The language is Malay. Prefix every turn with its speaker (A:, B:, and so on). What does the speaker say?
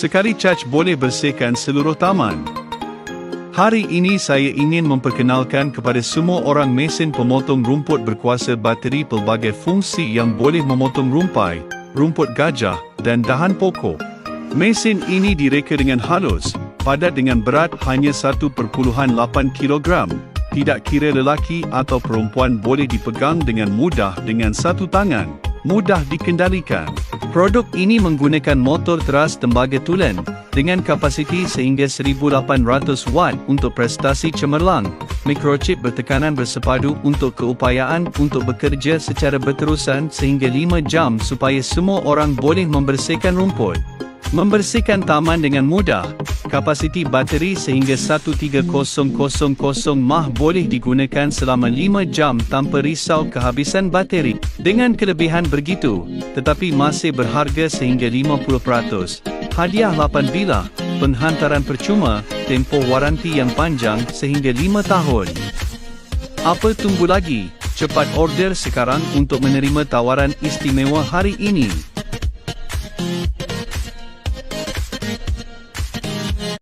A: Sekali caj boleh bersihkan seluruh taman. Hari ini saya ingin memperkenalkan kepada semua orang mesin pemotong rumput berkuasa bateri pelbagai fungsi yang boleh memotong rumpai, rumput gajah, dan dahan pokok. Mesin ini direka dengan halus, padat dengan berat hanya 1.8 kg. Tidak kira lelaki atau perempuan boleh dipegang dengan mudah dengan satu tangan, mudah dikendalikan. Produk ini menggunakan motor teras tembaga tulen dengan kapasiti sehingga 1800 watt untuk prestasi cemerlang. Mikrochip bertekanan bersepadu untuk keupayaan untuk bekerja secara berterusan sehingga 5 jam supaya semua orang boleh membersihkan rumput. Membersihkan taman dengan mudah. Kapasiti bateri sehingga 13000 mAh boleh digunakan selama 5 jam tanpa risau kehabisan bateri. Dengan kelebihan begitu, tetapi masih berharga sehingga 50%. Hadiah 8 bilah, penghantaran percuma, tempoh waranti yang panjang sehingga 5 tahun. Apa tunggu lagi? Cepat order sekarang untuk menerima tawaran istimewa hari ini.